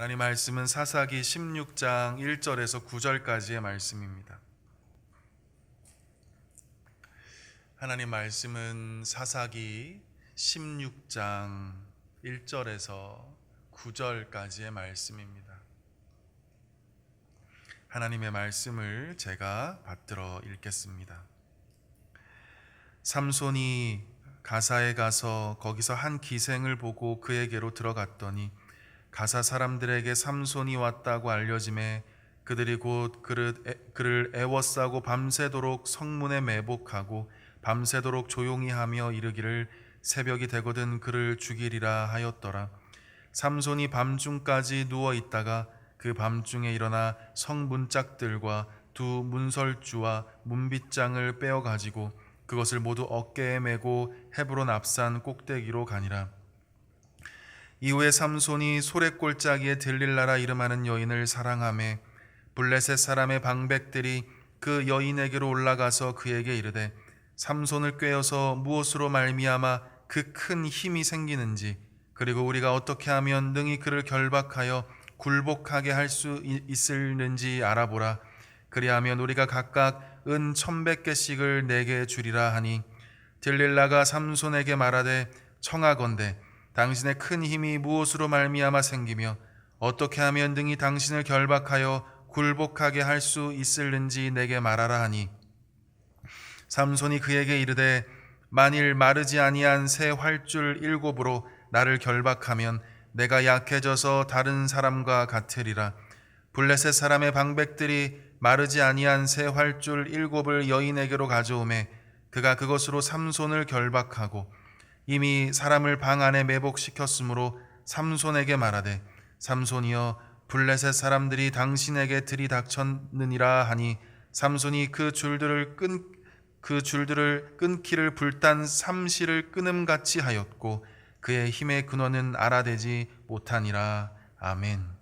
하나님 말씀은 사사기 16장 1절에서 9절까지의 말씀입니다. 하나님 말씀은 사사기 16장 1절에서 9절까지의 말씀입니다. 하나님의 말씀을 제가 받들어 읽겠습니다. 삼손이 가사에 가서 거기서 한 기생을 보고 그에게로 들어갔더니 가사 사람들에게 삼손이 왔다고 알려짐에 그들이 곧 그를 애워싸고 밤새도록 성문에 매복하고 밤새도록 조용히 하며 이르기를 새벽이 되거든 그를 죽이리라 하였더라. 삼손이 밤중까지 누워 있다가 그 밤중에 일어나 성문짝들과 두 문설주와 문빗장을 빼어 가지고 그것을 모두 어깨에 메고 헤브론 앞산 꼭대기로 가니라. 이후에 삼손이 소래골짜기에 들릴라라 이름하는 여인을 사랑하매 블레셋 사람의 방백들이 그 여인에게로 올라가서 그에게 이르되 삼손을 꾀어서 무엇으로 말미암아 그 큰 힘이 생기는지 그리고 우리가 어떻게 하면 능히 그를 결박하여 굴복하게 할 수 있을는지 알아보라. 그리하면 우리가 각각 은 1,100개씩을 내게 주리라 하니 들릴라가 삼손에게 말하되 청하건대 당신의 큰 힘이 무엇으로 말미암아 생기며 어떻게 하면 능히 당신을 결박하여 굴복하게 할 수 있을는지 내게 말하라 하니 삼손이 그에게 이르되 만일 마르지 아니한 새 활줄 7으로 나를 결박하면 내가 약해져서 다른 사람과 같으리라. 블레셋 사람의 방백들이 마르지 아니한 새 활줄 7을 여인에게로 가져오매 그가 그것으로 삼손을 결박하고 이미 사람을 방 안에 매복시켰으므로 삼손에게 말하되 삼손이여 블레셋 사람들이 당신에게 들이닥쳤느니라 하니 삼손이 그 줄들을 끊기를 불단 삼실을 끊음같이 하였고 그의 힘의 근원은 알아되지 못하니라. 아멘.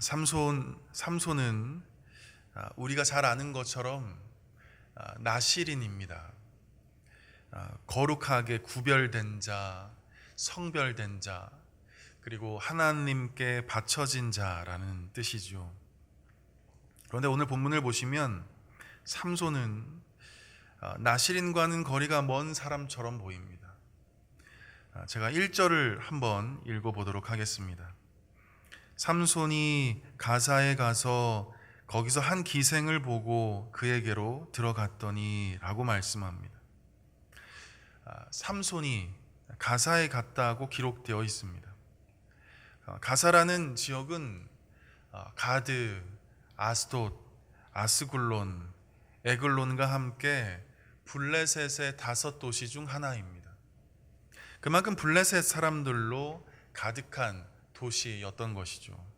삼손은 우리가 잘 아는 것처럼 나실인입니다. 거룩하게 구별된 자, 성별된 자, 그리고 하나님께 바쳐진 자라는 뜻이죠. 그런데 오늘 본문을 보시면 삼손은 나실인과는 거리가 먼 사람처럼 보입니다. 제가 1절을 한번 읽어보도록 하겠습니다. 삼손이 가사에 가서 거기서 한 기생을 보고 그에게로 들어갔더니 라고 말씀합니다. 삼손이 가사에 갔다고 기록되어 있습니다. 가사라는 지역은 가드, 아스돗, 아스굴론, 에글론과 함께 블레셋의 5도시 중 하나입니다. 그만큼 블레셋 사람들로 가득한 도시였던 것이죠.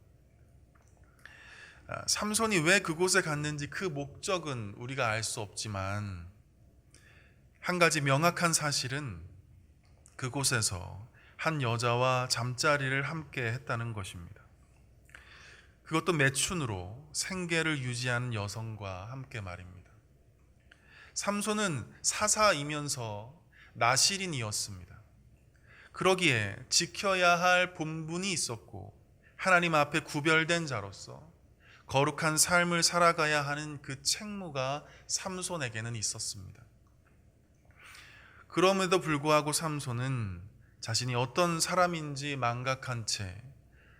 삼손이 왜 그곳에 갔는지 그 목적은 우리가 알 수 없지만 한 가지 명확한 사실은 그곳에서 한 여자와 잠자리를 함께 했다는 것입니다. 그것도 매춘으로 생계를 유지하는 여성과 함께 말입니다. 삼손은 사사이면서 나실인이었습니다. 그러기에 지켜야 할 본분이 있었고 하나님 앞에 구별된 자로서 거룩한 삶을 살아가야 하는 그 책무가 삼손에게는 있었습니다. 그럼에도 불구하고 삼손은 자신이 어떤 사람인지 망각한 채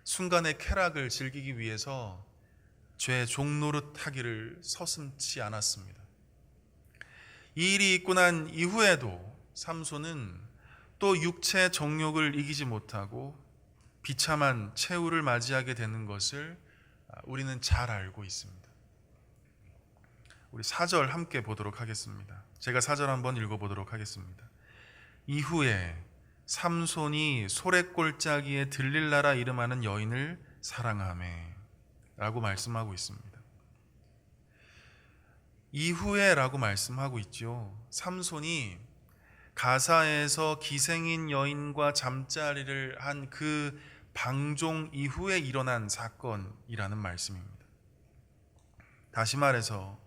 순간의 쾌락을 즐기기 위해서 죄 종노릇하기를 서슴지 않았습니다. 이 일이 있고 난 이후에도 삼손은 또 육체의 정욕을 이기지 못하고 비참한 최후를 맞이하게 되는 것을 우리는 잘 알고 있습니다. 우리 4절 함께 보도록 하겠습니다. 제가 4절 한번 읽어보도록 하겠습니다. 이후에 삼손이 소래골짜기에 들릴라라 이름하는 여인을 사랑하매 라고 말씀하고 있습니다. 이후에 라고 말씀하고 있죠. 삼손이 가사에서 기생인 여인과 잠자리를 한 그 방종 이후에 일어난 사건이라는 말씀입니다. 다시 말해서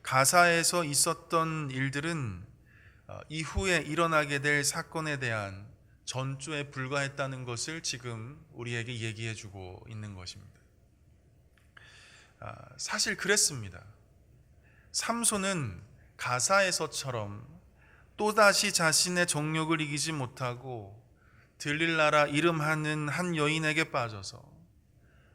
가사에서 있었던 일들은 이후에 일어나게 될 사건에 대한 전조에 불과했다는 것을 지금 우리에게 얘기해 주고 있는 것입니다. 사실 그랬습니다. 삼손은 가사에서처럼 또다시 자신의 정욕을 이기지 못하고 들릴라라 이름하는 한 여인에게 빠져서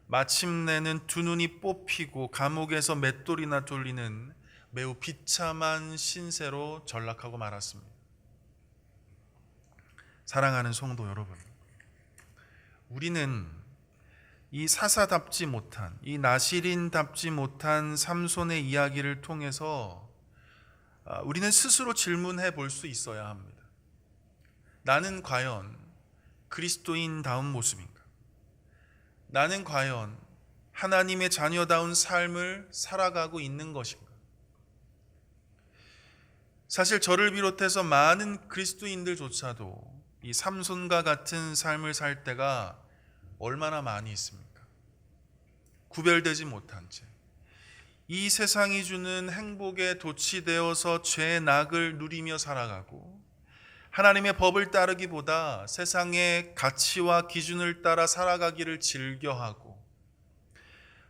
마침내는 두 눈이 뽑히고 감옥에서 맷돌이나 돌리는 매우 비참한 신세로 전락하고 말았습니다. 사랑하는 성도 여러분, 우리는 이 사사답지 못한, 이 나실인답지 못한 삼손의 이야기를 통해서 우리는 스스로 질문해 볼 수 있어야 합니다. 나는 과연 그리스도인다운 모습인가? 나는 과연 하나님의 자녀다운 삶을 살아가고 있는 것인가? 사실 저를 비롯해서 많은 그리스도인들조차도 이 삼손과 같은 삶을 살 때가 얼마나 많이 있습니까? 구별되지 못한 채 이 세상이 주는 행복에 도취되어서 죄의 낙을 누리며 살아가고 하나님의 법을 따르기보다 세상의 가치와 기준을 따라 살아가기를 즐겨하고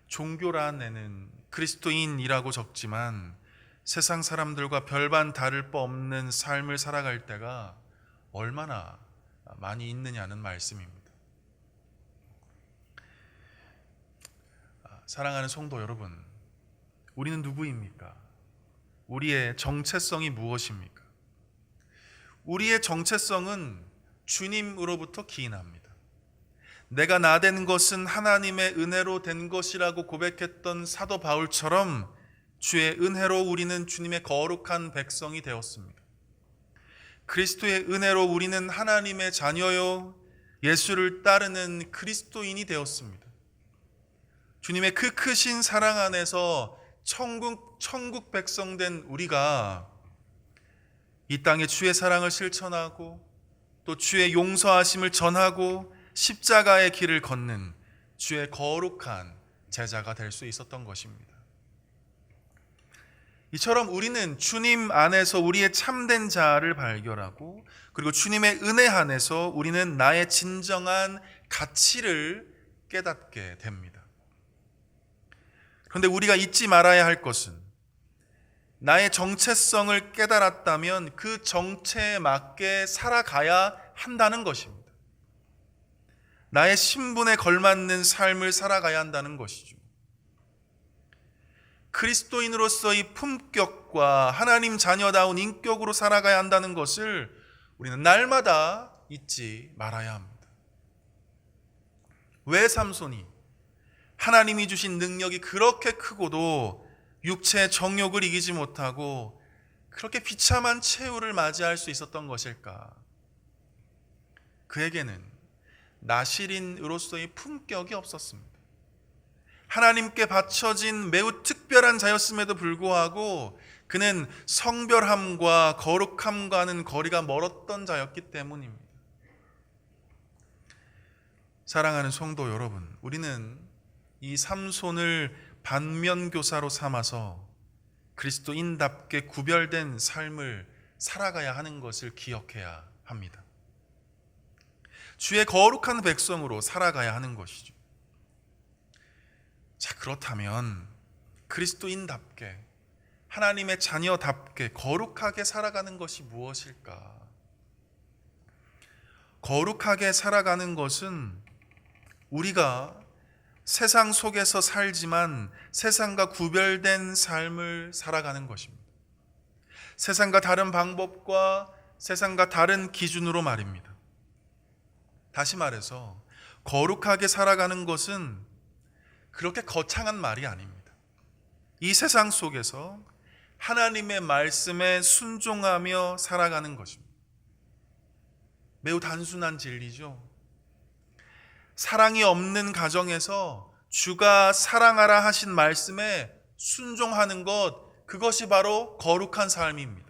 종교란 애는 그리스도인이라고 적지만 세상 사람들과 별반 다를 바 없는 삶을 살아갈 때가 얼마나 많이 있느냐는 말씀입니다. 사랑하는 성도 여러분, 우리는 누구입니까? 우리의 정체성이 무엇입니까? 우리의 정체성은 주님으로부터 기인합니다. 내가 나 된 것은 하나님의 은혜로 된 것이라고 고백했던 사도 바울처럼 주의 은혜로 우리는 주님의 거룩한 백성이 되었습니다. 그리스도의 은혜로 우리는 하나님의 자녀요 예수를 따르는 그리스도인이 되었습니다. 주님의 그 크신 사랑 안에서 천국 백성 된 우리가 이 땅에 주의 사랑을 실천하고 또 주의 용서하심을 전하고 십자가의 길을 걷는 주의 거룩한 제자가 될 수 있었던 것입니다. 이처럼 우리는 주님 안에서 우리의 참된 자아를 발견하고 그리고 주님의 은혜 안에서 우리는 나의 진정한 가치를 깨닫게 됩니다. 그런데 우리가 잊지 말아야 할 것은 나의 정체성을 깨달았다면 그 정체에 맞게 살아가야 한다는 것입니다. 나의 신분에 걸맞는 삶을 살아가야 한다는 것이죠. 그리스도인으로서의 품격과 하나님 자녀다운 인격으로 살아가야 한다는 것을 우리는 날마다 잊지 말아야 합니다. 왜 삼손이 하나님이 주신 능력이 그렇게 크고도 육체의 정욕을 이기지 못하고 그렇게 비참한 최후를 맞이할 수 있었던 것일까? 그에게는 나실인으로서의 품격이 없었습니다. 하나님께 바쳐진 매우 특별한 자였음에도 불구하고 그는 성별함과 거룩함과는 거리가 멀었던 자였기 때문입니다. 사랑하는 성도 여러분, 우리는 이 삼손을 반면교사로 삼아서 그리스도인답게 구별된 삶을 살아가야 하는 것을 기억해야 합니다. 주의 거룩한 백성으로 살아가야 하는 것이죠. 자, 그렇다면 그리스도인답게 하나님의 자녀답게 거룩하게 살아가는 것이 무엇일까? 거룩하게 살아가는 것은 우리가 세상 속에서 살지만 세상과 구별된 삶을 살아가는 것입니다. 세상과 다른 방법과 세상과 다른 기준으로 말입니다. 다시 말해서 거룩하게 살아가는 것은 그렇게 거창한 말이 아닙니다. 이 세상 속에서 하나님의 말씀에 순종하며 살아가는 것입니다. 매우 단순한 진리죠. 사랑이 없는 가정에서 주가 사랑하라 하신 말씀에 순종하는 것, 그것이 바로 거룩한 삶입니다.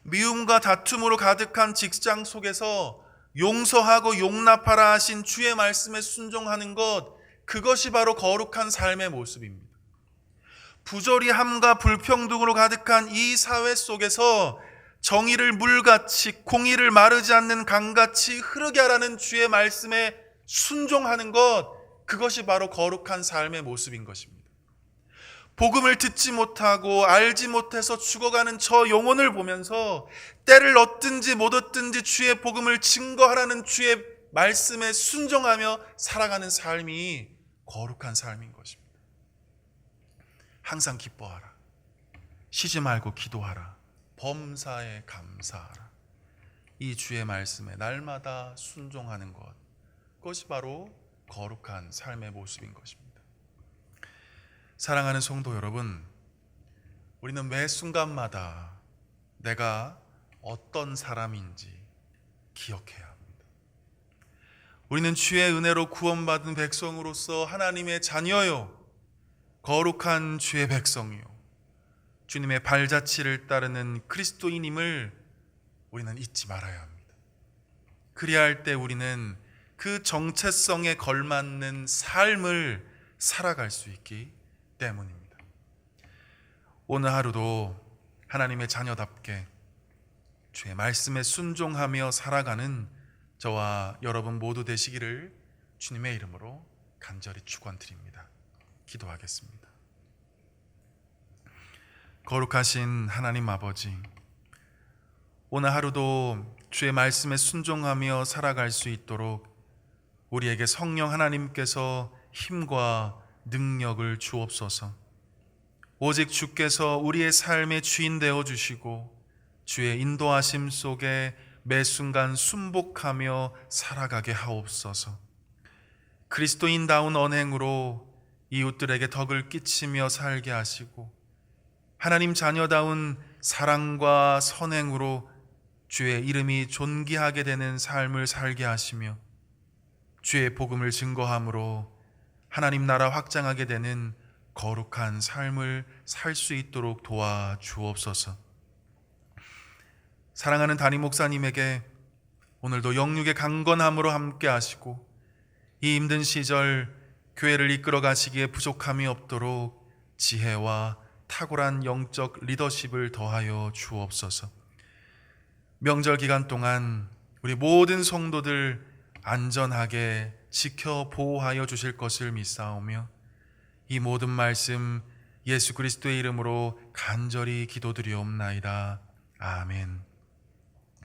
미움과 다툼으로 가득한 직장 속에서 용서하고 용납하라 하신 주의 말씀에 순종하는 것, 그것이 바로 거룩한 삶의 모습입니다. 부조리함과 불평등으로 가득한 이 사회 속에서 정의를 물같이, 공의를 마르지 않는 강같이 흐르게 하라는 주의 말씀에 순종하는 것, 그것이 바로 거룩한 삶의 모습인 것입니다. 복음을 듣지 못하고 알지 못해서 죽어가는 저 영혼을 보면서 때를 얻든지 못 얻든지 주의 복음을 증거하라는 주의 말씀에 순종하며 살아가는 삶이 거룩한 삶인 것입니다. 항상 기뻐하라. 쉬지 말고 기도하라. 범사에 감사하라. 이 주의 말씀에 날마다 순종하는 것, 그것이 바로 거룩한 삶의 모습인 것입니다. 사랑하는 성도 여러분, 우리는 매 순간마다 내가 어떤 사람인지 기억해야 합니다. 우리는 주의 은혜로 구원받은 백성으로서 하나님의 자녀요, 거룩한 주의 백성이요, 주님의 발자취를 따르는 그리스도인임을 우리는 잊지 말아야 합니다. 그리야 할 때 우리는 그 정체성에 걸맞는 삶을 살아갈 수 있기 때문입니다. 오늘 하루도 하나님의 자녀답게 주의 말씀에 순종하며 살아가는 저와 여러분 모두 되시기를 주님의 이름으로 간절히 축원드립니다. 기도하겠습니다. 거룩하신 하나님 아버지, 오늘 하루도 주의 말씀에 순종하며 살아갈 수 있도록 우리에게 성령 하나님께서 힘과 능력을 주옵소서. 오직 주께서 우리의 삶의 주인 되어 주시고 주의 인도하심 속에 매 순간 순복하며 살아가게 하옵소서. 그리스도인다운 언행으로 이웃들에게 덕을 끼치며 살게 하시고 하나님 자녀다운 사랑과 선행으로 주의 이름이 존귀하게 되는 삶을 살게 하시며 주의 복음을 증거함으로 하나님 나라 확장하게 되는 거룩한 삶을 살 수 있도록 도와주옵소서. 사랑하는 담임 목사님에게 오늘도 영육의 강건함으로 함께 하시고 이 힘든 시절 교회를 이끌어 가시기에 부족함이 없도록 지혜와 탁월한 영적 리더십을 더하여 주옵소서. 명절 기간 동안 우리 모든 성도들 안전하게 지켜 보호하여 주실 것을 믿사오며 이 모든 말씀 예수 그리스도의 이름으로 간절히 기도드리옵나이다. 아멘.